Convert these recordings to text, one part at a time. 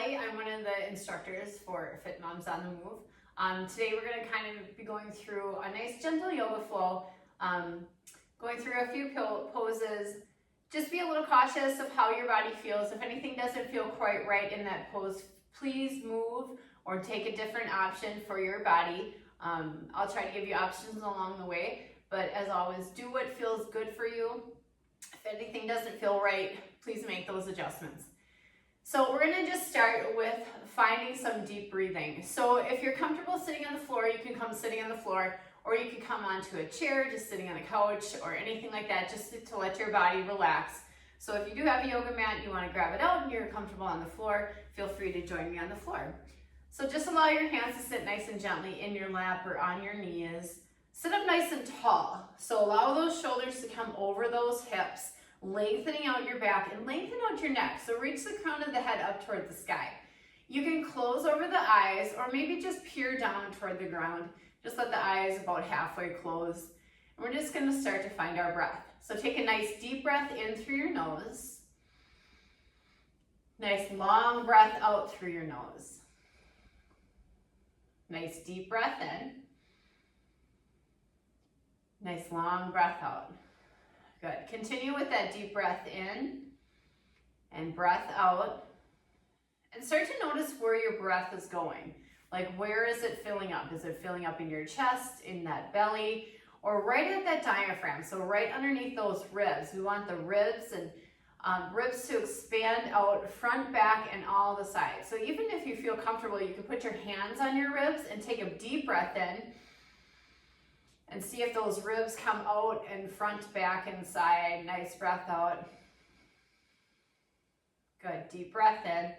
Kelly. I'm one of the instructors for Fit Moms on the Move. Today we're going to kind of be going through a nice gentle yoga flow, going through a few poses. Just be a little cautious of how your body feels. If anything doesn't feel quite right in that pose, please move or take a different option for your body. I'll try to give you options along the way, but as always, do what feels good for you. If anything doesn't feel right, please make those adjustments. So we're going to just start with finding some deep breathing. So if you're comfortable sitting on the floor, you can come sitting on the floor, or you can come onto a chair, just sitting on a couch or anything like that, just to let your body relax. So if you do have a yoga mat, you want to grab it out and you're comfortable on the floor, feel free to join me on the floor. So just allow your hands to sit nice and gently in your lap or on your knees. Sit up nice and tall. So allow those shoulders to come over those hips, lengthening out your back and lengthen out your neck. So reach the crown of the head up toward the sky. You can close over the eyes or maybe just peer down toward the ground. Just let the eyes about halfway close. And we're just going to start to find our breath. So take a nice deep breath in through your nose. Nice long breath out through your nose. Nice deep breath in. Nice long breath out. Good. Continue with that deep breath in and breath out. And start to notice where your breath is going. Like, where is it filling up? Is it filling up in your chest, in that belly, or right at that diaphragm? So right underneath those ribs. We want the ribs and ribs to expand out front, back, and all the sides. So even if you feel comfortable, you can put your hands on your ribs and take a deep breath in and see if those ribs come out and front, back, and side. Nice breath out. Good. Deep breath in.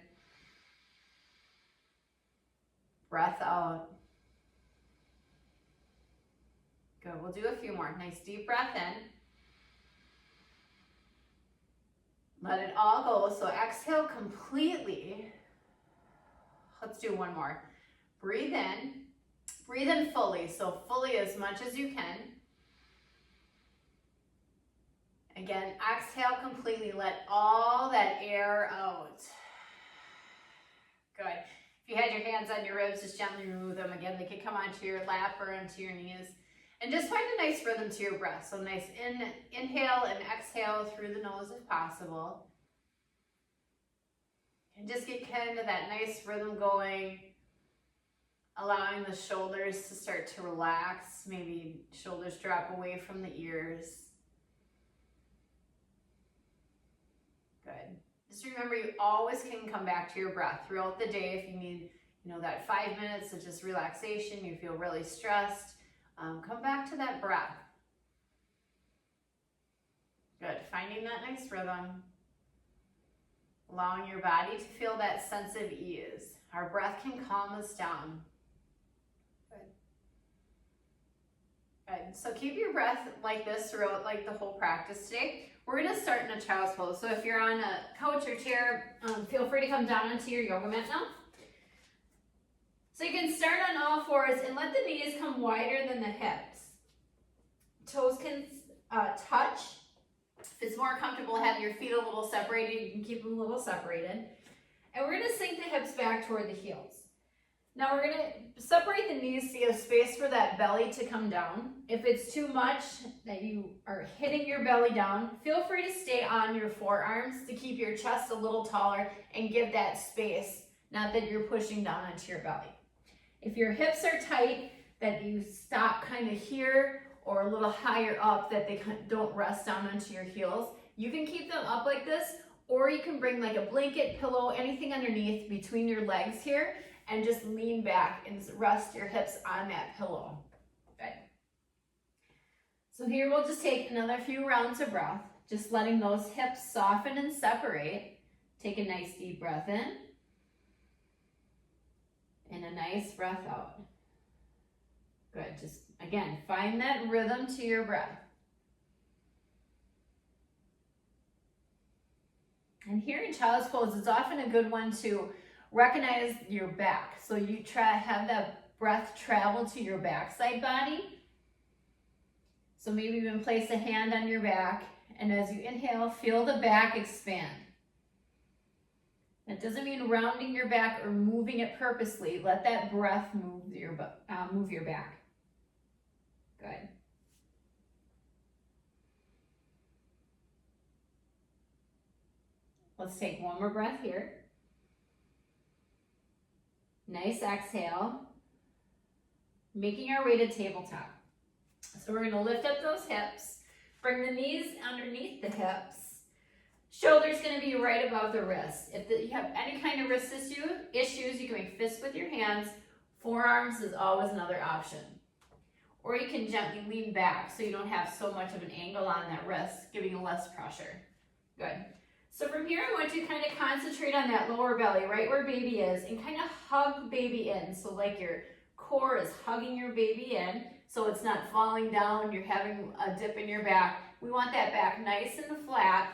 Breath out. Good. We'll do a few more. Nice deep breath in. Let it all go. So exhale completely. Let's do one more. Breathe in. Breathe in fully. So fully as much as you can. Again, exhale completely. Let all that air out. Good. If you had your hands on your ribs, just gently remove them. Again, they could come onto your lap or onto your knees. And just find a nice rhythm to your breath. So nice inhale and exhale through the nose if possible. And just get kind of that nice rhythm going. Allowing the shoulders to start to relax. Maybe shoulders drop away from the ears. Good. Just remember, you always can come back to your breath throughout the day if you need, that 5 minutes of just relaxation, you feel really stressed. Come back to that breath. Good. Finding that nice rhythm. Allowing your body to feel that sense of ease. Our breath can calm us down. Good. Good. So keep your breath like this throughout the whole practice today. We're going to start in a child's pose. So if you're on a couch or chair, feel free to come down onto your yoga mat now. So you can start on all fours and let the knees come wider than the hips. Toes can touch. If it's more comfortable having your feet a little separated, you can keep them a little separated. And we're going to sink the hips back toward the heels. Now we're going to separate the knees so you have space for that belly to come down. If it's too much that you are hitting your belly down, feel free to stay on your forearms to keep your chest a little taller and give that space, not that you're pushing down onto your belly. If your hips are tight, that you stop kind of here or a little higher up, that they don't rest down onto your heels, you can keep them up like this, or you can bring like a blanket, pillow, anything underneath between your legs here, and just lean back and rest your hips on that pillow. Good. So here we'll just take another few rounds of breath, just letting those hips soften and separate. Take a nice deep breath in, and a nice breath out. Good. Just, again, find that rhythm to your breath. And here in child's pose, it's often a good one to recognize your back. So you have that breath travel to your backside body. So maybe even place a hand on your back, and as you inhale, feel the back expand. That doesn't mean rounding your back or moving it purposely. Let that breath move your back. Good. Let's take one more breath here. Nice exhale. Making our way to tabletop. So we're gonna lift up those hips, bring the knees underneath the hips. Shoulder's gonna be right above the wrist. If you have any kind of wrist issues, you can make fists with your hands. Forearms is always another option. Or you can gently lean back so you don't have so much of an angle on that wrist, giving you less pressure. Good. So from here, I want you to kind of concentrate on that lower belly, right where baby is, and kind of hug baby in. So like your core is hugging your baby in, so it's not falling down, you're having a dip in your back. We want that back nice and flat,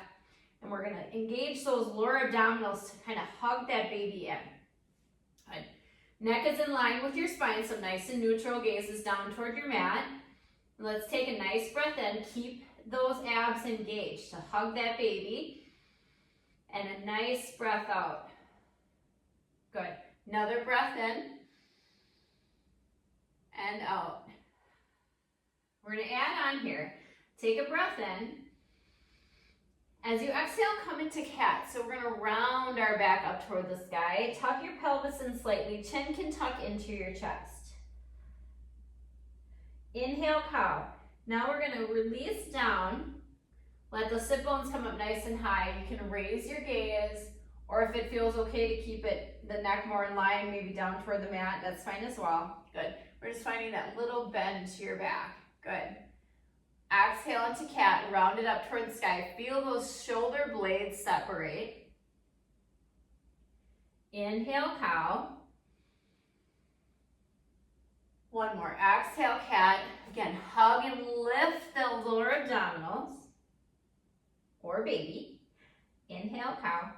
and we're gonna engage those lower abdominals to kind of hug that baby in. Good. Neck is in line with your spine, so nice and neutral, gaze is down toward your mat. Let's take a nice breath in, keep those abs engaged to hug that baby. And a nice breath out. Good. Another breath in and out. We're going to add on here. Take a breath in. As you exhale, come into cat. So we're going to round our back up toward the sky. Tuck your pelvis in slightly. Chin can tuck into your chest. Inhale, cow. Now we're going to release down. Let the sit bones come up nice and high. You can raise your gaze, or if it feels okay to keep the neck more in line, maybe down toward the mat, that's fine as well. Good. We're just finding that little bend to your back. Good. Exhale into cat, round it up toward the sky. Feel those shoulder blades separate. Inhale, cow. One more. Exhale, cat. Again, hug and lift the lower abdominals. Or baby. Inhale, cow.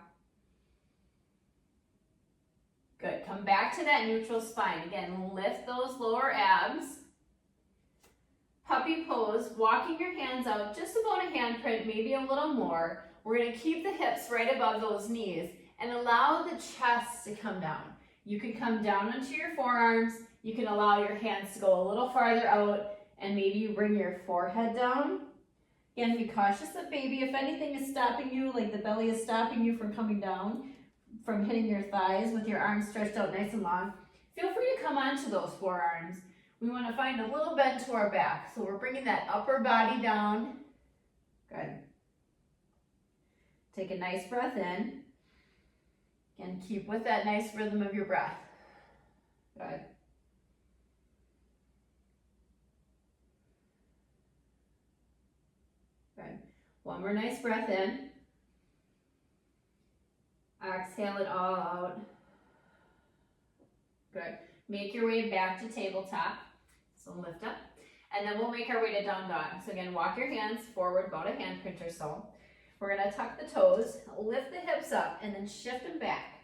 Good. Come back to that neutral spine. Again, lift those lower abs. Puppy pose, walking your hands out just about a handprint, maybe a little more. We're going to keep the hips right above those knees and allow the chest to come down. You can come down onto your forearms. You can allow your hands to go a little farther out, and maybe you bring your forehead down. Again, be cautious of baby. If anything is stopping you, like the belly is stopping you from coming down, from hitting your thighs with your arms stretched out nice and long, feel free to come onto those forearms. We want to find a little bend to our back. So we're bringing that upper body down. Good. Take a nice breath in. And keep with that nice rhythm of your breath. Good. Good. One more nice breath in. Exhale it all out. Good. Make your way back to tabletop. So lift up. And then we'll make our way to down dog. So again, walk your hands forward about a handprint or so. We're going to tuck the toes, lift the hips up, and then shift them back.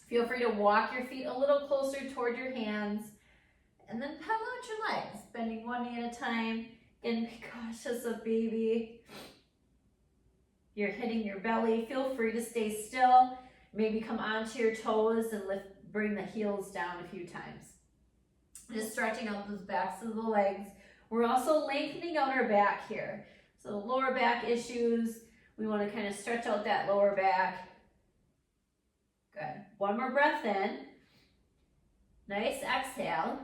Feel free to walk your feet a little closer toward your hands. And then pedal out your legs, bending one knee at a time. Again, be cautious of baby. You're hitting your belly. Feel free to stay still. Maybe come onto your toes and bring the heels down a few times. Just stretching out those backs of the legs. We're also lengthening out our back here. So lower back issues, we want to kind of stretch out that lower back. Good. One more breath in. Nice exhale.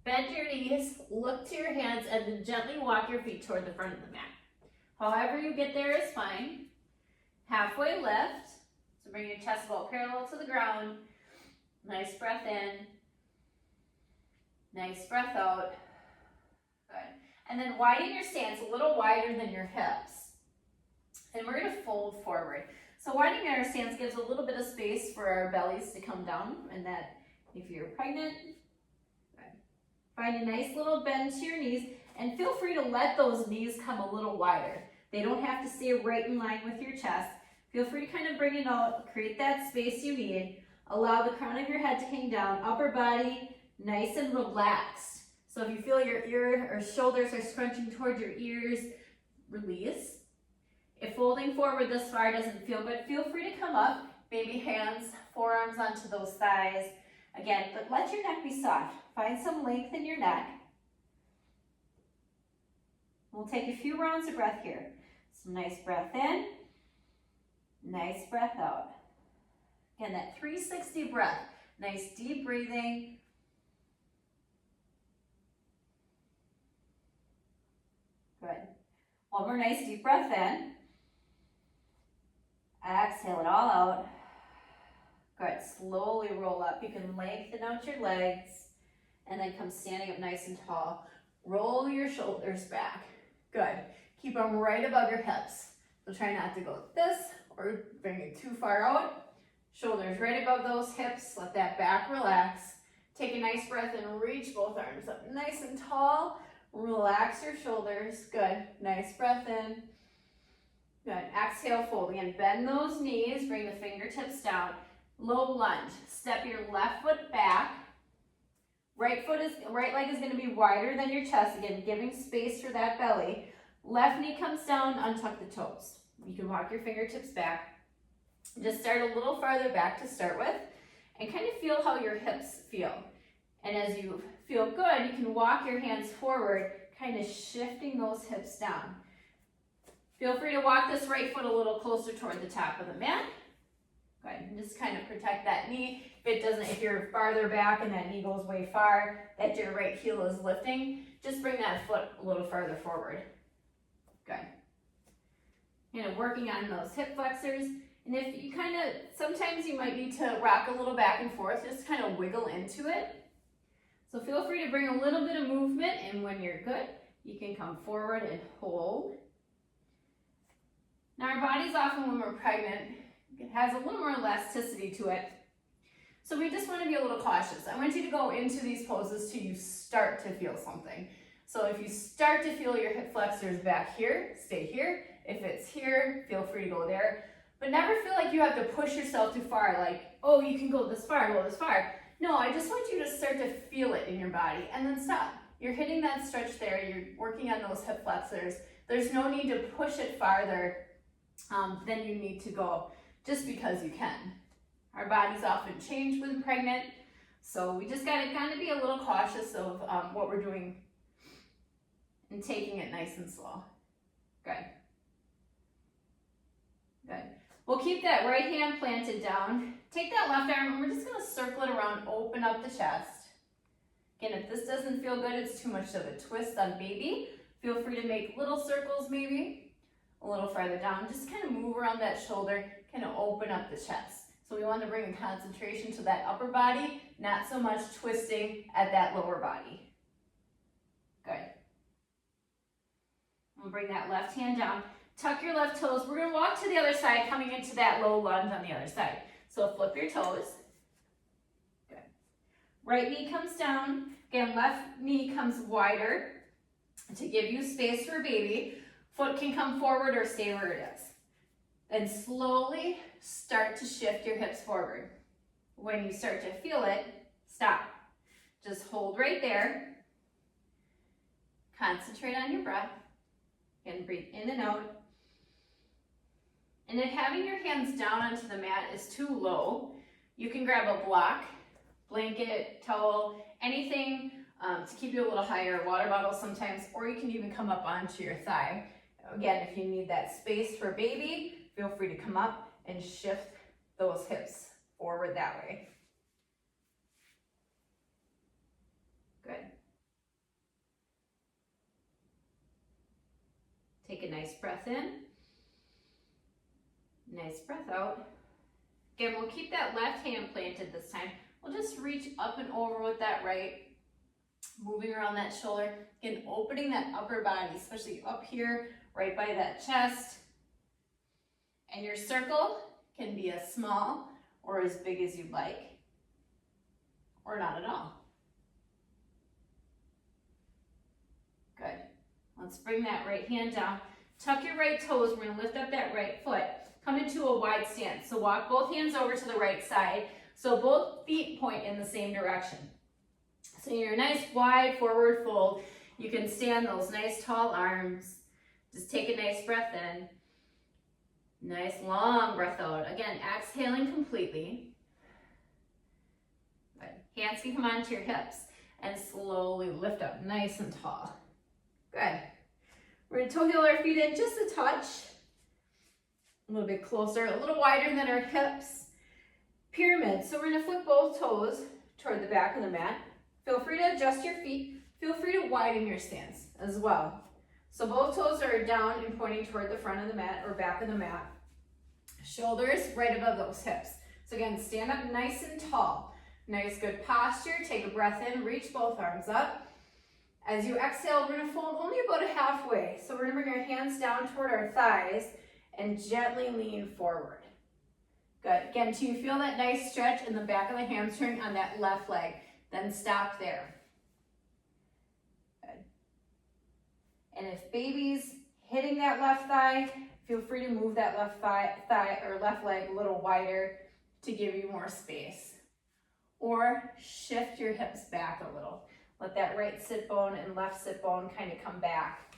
Bend your knees, look to your hands, and then gently walk your feet toward the front of the mat. However you get there is fine. Halfway lift. So bring your chest about parallel to the ground. Nice breath in. Nice breath out. Good. And then widen your stance a little wider than your hips. And we're going to fold forward. So widening our stance gives a little bit of space for our bellies to come down. And that if you're pregnant, find a nice little bend to your knees. And feel free to let those knees come a little wider. They don't have to stay right in line with your chest. Feel free to kind of bring it out, create that space you need. Allow the crown of your head to hang down, upper body nice and relaxed. So if you feel your ear or shoulders are scrunching toward your ears, release. If folding forward this far doesn't feel good, feel free to come up, Maybe hands, forearms onto those thighs. Again, but let your neck be soft. Find some length in your neck. We'll take a few rounds of breath here. Some nice breath in, nice breath out. Again, that 360 breath. Nice deep breathing. Good. One more nice deep breath in. Exhale it all out. Good. Slowly roll up. You can lengthen out your legs and then come standing up nice and tall. Roll your shoulders back. Good. Keep them right above your hips. So try not to go this or bring it too far out. Shoulders right above those hips. Let that back relax. Take a nice breath and reach both arms up nice and tall. Relax your shoulders. Good. Nice breath in. Good. Exhale, fold. Again, bend those knees. Bring the fingertips down. Low lunge. Step your left foot back. Right leg is going to be wider than your chest. Again, giving space for that belly. Left knee comes down. Untuck the toes. You can walk your fingertips back. Just start a little farther back to start with. And kind of feel how your hips feel. And as you feel good, you can walk your hands forward, kind of shifting those hips down. Feel free to walk this right foot a little closer toward the top of the mat. Good, and just kind of protect that knee. If you're farther back and that knee goes way far, that your right heel is lifting, just bring that foot a little farther forward. Good. Working on those hip flexors. And if you sometimes you might need to rock a little back and forth, just kind of wiggle into it. So feel free to bring a little bit of movement, and when you're good, you can come forward and hold. Now our bodies often, when we're pregnant, it has a little more elasticity to it. So we just want to be a little cautious. I want you to go into these poses till you start to feel something. So if you start to feel your hip flexors back here, stay here. If it's here, feel free to go there. But never feel like you have to push yourself too far, like, oh, you can go this far, go this far. No, I just want you to start to feel it in your body and then stop. You're hitting that stretch there. You're working on those hip flexors. There's no need to push it farther than you need to go just because you can. Our bodies often change when pregnant, so we just got to kind of be a little cautious of what we're doing and taking it nice and slow. Good. Good. We'll keep that right hand planted down. Take that left arm and we're just going to circle it around, open up the chest. Again, if this doesn't feel good, it's too much of a twist on baby, feel free to make little circles maybe, a little farther down. Just kind of move around that shoulder, kind of open up the chest. So we want to bring the concentration to that upper body, not so much twisting at that lower body. Good. We'll bring that left hand down. Tuck your left toes. We're going to walk to the other side, coming into that low lunge on the other side. So flip your toes. Good. Right knee comes down. Again, left knee comes wider to give you space for baby. Foot can come forward or stay where it is. Then slowly start to shift your hips forward. When you start to feel it, stop. Just hold right there. Concentrate on your breath. Again, breathe in and out. And if having your hands down onto the mat is too low, you can grab a block, blanket, towel, anything to keep you a little higher, water bottle sometimes, or you can even come up onto your thigh. Again, if you need that space for baby, feel free to come up and shift those hips forward that way. Good. Take a nice breath in. Nice breath out. Again, we'll keep that left hand planted this time. We'll just reach up and over with that right, moving around that shoulder. Again, opening that upper body, especially up here, right by that chest. And your circle can be as small or as big as you'd like, or not at all. Good. Let's bring that right hand down. Tuck your right toes. We're going to lift up that right foot. Come into a wide stance. So walk both hands over to the right side. So both feet point in the same direction. So you're nice wide forward fold. You can stand those nice tall arms. Just take a nice breath in. Nice long breath out. Again, exhaling completely. Good. Hands can come onto your hips and slowly lift up nice and tall. Good. We're going to toe heel our feet in just a touch. A little bit closer, a little wider than our hips. Pyramid. So we're going to flip both toes toward the back of the mat. Feel free to adjust your feet. Feel free to widen your stance as well. So both toes are down and pointing toward the front of the mat or back of the mat. Shoulders right above those hips. So again, stand up nice and tall. Nice, good posture. Take a breath in, reach both arms up. As you exhale, we're gonna fold only about a halfway. So we're gonna bring our hands down toward our thighs and gently lean forward. Good. Again, till you feel that nice stretch in the back of the hamstring on that left leg. Then stop there. Good. And if baby's hitting that left thigh, feel free to move that left thigh or left leg a little wider to give you more space. Or shift your hips back a little. Let that right sit bone and left sit bone kind of come back.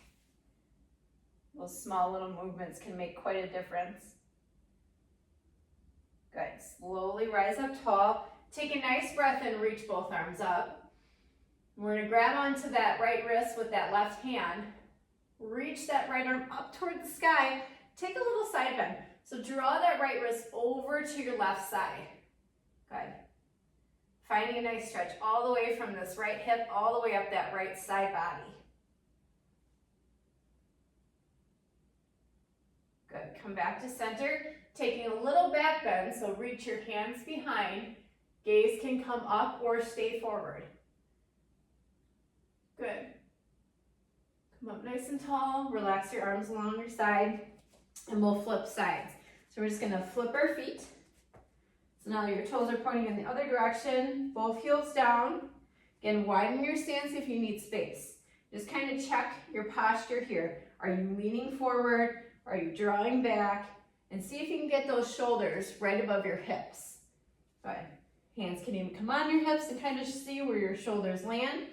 Those small little movements can make quite a difference. Good. Slowly rise up tall. Take a nice breath in, reach both arms up. We're going to grab onto that right wrist with that left hand. Reach that right arm up toward the sky. Take a little side bend. So draw that right wrist over to your left side. Good. Finding a nice stretch all the way from this right hip all the way up that right side body. Good. Come back to center. Taking a little back bend, so reach your hands behind. Gaze can come up or stay forward. Good. Come up nice and tall. Relax your arms along your side. And we'll flip sides. So we're just going to flip our feet. So now your toes are pointing in the other direction. Both heels down. Again, widen your stance if you need space. Just kind of check your posture here. Are you leaning forward? Are you drawing back? And see if you can get those shoulders right above your hips. Good. Hands can even come on your hips and kind of see where your shoulders land.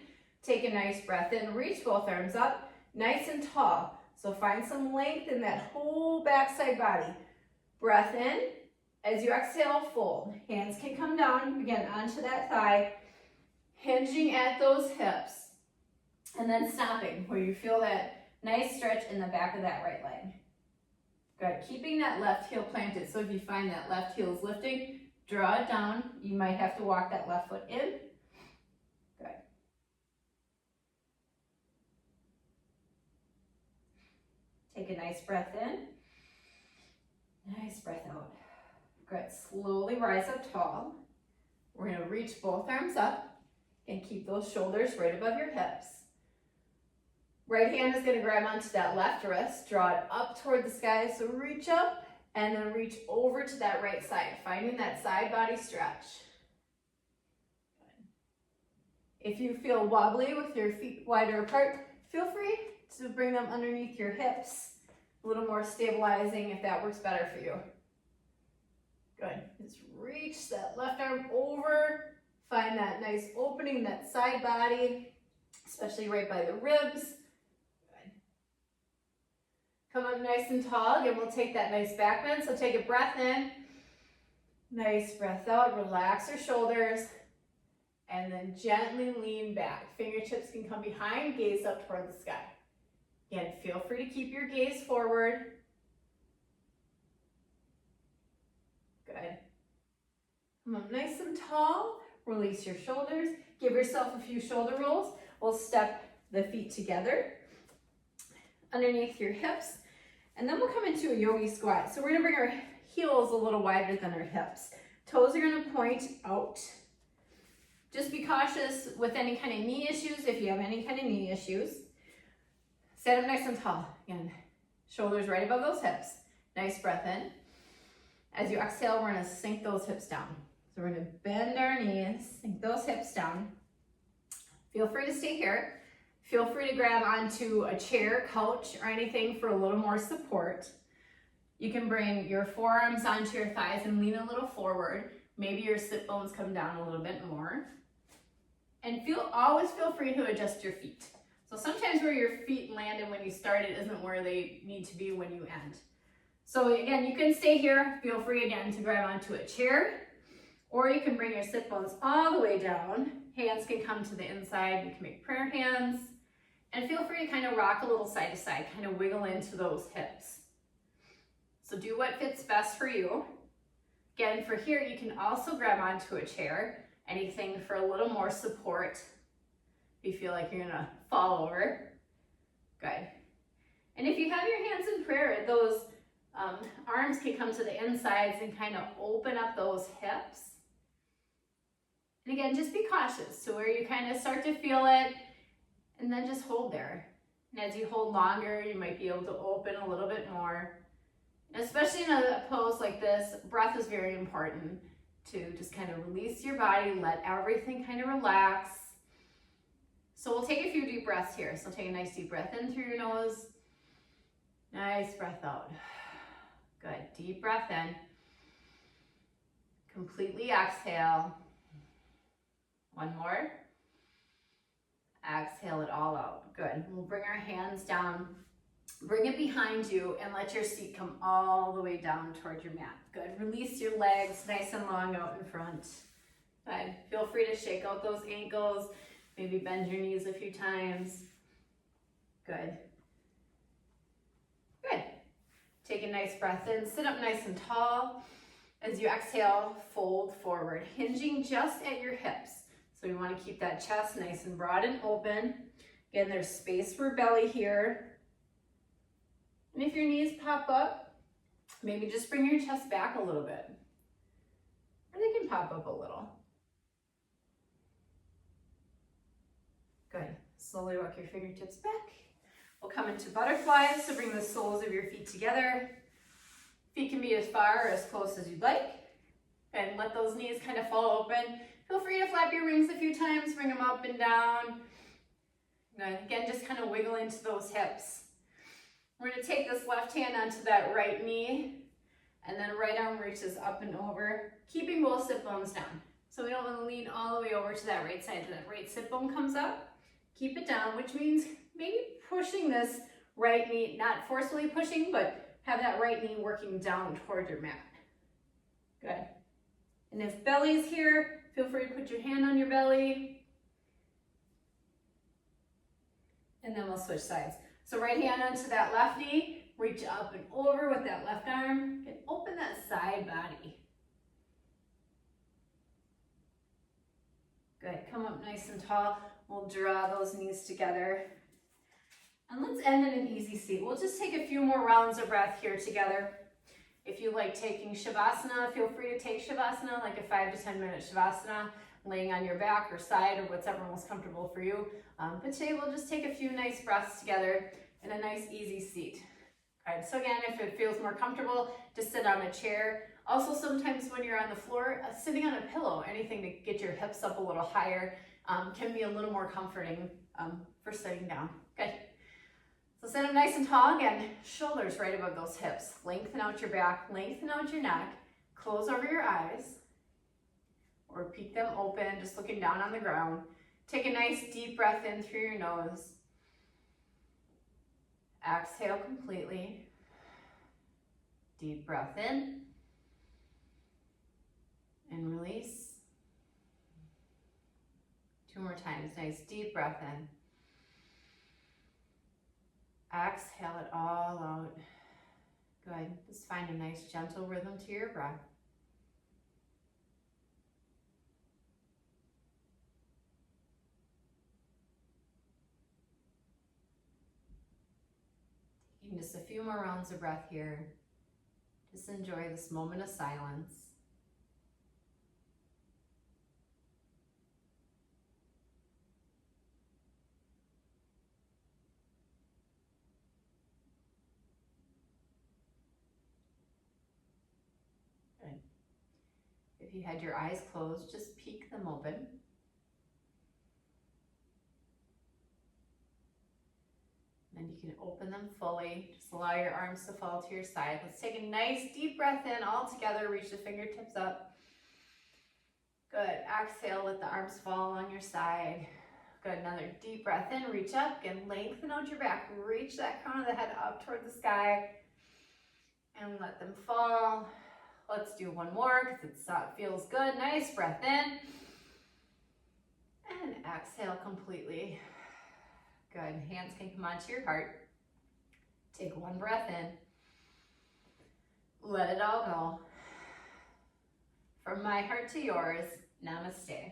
Take a nice breath in. Reach both arms up. Nice and tall. So find some length in that whole backside body. Breath in. As you exhale, fold. Hands can come down, again, onto that thigh. Hinging at those hips. And then stopping where you feel that nice stretch in the back of that right leg. Good. Keeping that left heel planted. So if you find that left heel is lifting, draw it down. You might have to walk that left foot in. Good. Take a nice breath in. Nice breath out. Good. Slowly rise up tall. We're going to reach both arms up and keep those shoulders right above your hips. Right hand is going to grab onto that left wrist, draw it up toward the sky, so reach up and then reach over to that right side, finding that side body stretch. Good. If you feel wobbly with your feet wider apart, feel free to bring them underneath your hips, a little more stabilizing if that works better for you. Good. Just reach that left arm over, find that nice opening, that side body, especially right by the ribs. Come up nice and tall. Again, we'll take that nice back bend. So take a breath in. Nice breath out. Relax your shoulders. And then gently lean back. Fingertips can come behind. Gaze up toward the sky. Again, feel free to keep your gaze forward. Good. Come up nice and tall. Release your shoulders. Give yourself a few shoulder rolls. We'll step the feet together underneath your hips. And then we'll come into a yogi squat. So we're going to bring our heels a little wider than our hips. Toes are going to point out. Just be cautious with any kind of knee issues if you have any kind of knee issues. Stand up nice and tall. Again, shoulders right above those hips. Nice breath in. As you exhale, we're going to sink those hips down. So we're going to bend our knees, sink those hips down. Feel free to stay here. Feel free to grab onto a chair, couch, or anything for a little more support. You can bring your forearms onto your thighs and lean a little forward. Maybe your sit bones come down a little bit more. And always feel free to adjust your feet. So sometimes where your feet landed when you started isn't where they need to be when you end. So again, you can stay here. Feel free again to grab onto a chair, or you can bring your sit bones all the way down. Hands can come to the inside. You can make prayer hands. And feel free to kind of rock a little side to side, kind of wiggle into those hips. So do what fits best for you. Again, for here, you can also grab onto a chair, anything for a little more support if you feel like you're gonna fall over. Good. And if you have your hands in prayer, those arms can come to the insides and kind of open up those hips. And again, just be cautious to where you kind of start to feel it, and then just hold there. And as you hold longer, you might be able to open a little bit more. And especially in a pose like this, breath is very important to just kind of release your body, let everything kind of relax. So we'll take a few deep breaths here. So take a nice deep breath in through your nose. Nice breath out. Good, deep breath in. Completely exhale. One more. Exhale it all out. Good. We'll bring our hands down. Bring it behind you and let your seat come all the way down toward your mat. Good. Release your legs nice and long out in front. Good. Feel free to shake out those ankles. Maybe bend your knees a few times. Good. Good. Take a nice breath in. Sit up nice and tall. As you exhale, fold forward, hinging just at your hips. So we want to keep that chest nice and broad and open. Again, there's space for belly here. And if your knees pop up, maybe just bring your chest back a little bit. Or they can pop up a little. Good. Slowly walk your fingertips back. We'll come into butterflies, so bring the soles of your feet together. Feet can be as far or as close as you'd like. And let those knees kind of fall open. Feel free to flap your wings a few times, bring them up and down. Good. Again, just kind of wiggle into those hips. We're going to take this left hand onto that right knee, and then right arm reaches up and over, keeping both sit bones down. So we don't want to lean all the way over to that right side. That right sit bone comes up. Keep it down, which means maybe pushing this right knee, not forcefully pushing, but have that right knee working down toward your mat. Good. And if belly's here, feel free to put your hand on your belly. And then we'll switch sides. So right hand onto that left knee, reach up and over with that left arm, and open that side body. Good, come up nice and tall. We'll draw those knees together. And let's end in an easy seat. We'll just take a few more rounds of breath here together. If you like taking Shavasana, feel free to take Shavasana, like a 5 to 10 minute Shavasana, laying on your back or side or whatever most comfortable for you. But today we'll just take a few nice breaths together in a nice easy seat. Okay, so again, if it feels more comfortable, just sit on a chair. Also, sometimes when you're on the floor, sitting on a pillow, anything to get your hips up a little higher can be a little more comforting for sitting down. Good. So sit up nice and tall. Again, shoulders right above those hips. Lengthen out your back, lengthen out your neck. Close over your eyes or peek them open, just looking down on the ground. Take a nice deep breath in through your nose. Exhale completely. Deep breath in and release. 2 more times. Nice deep breath in. Exhale it all out. Good. Just find a nice gentle rhythm to your breath. Taking just a few more rounds of breath here. Just enjoy this moment of silence. If you had your eyes closed, just peek them open. Then you can open them fully. Just allow your arms to fall to your side. Let's take a nice deep breath in all together. Reach the fingertips up. Good. Exhale, let the arms fall on your side. Good. Another deep breath in. Reach up and lengthen out your back. Reach that crown of the head up toward the sky. and let them fall. Let's do one more because it feels good. Nice breath in and exhale completely. Good. Hands can come onto your heart. Take one breath in. Let it all go. From my heart to yours, namaste.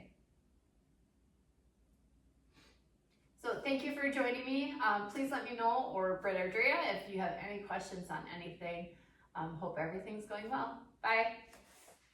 So thank you for joining me. Please let me know, or Britt or Drea, if you have any questions on anything. Hope everything's going well. Bye.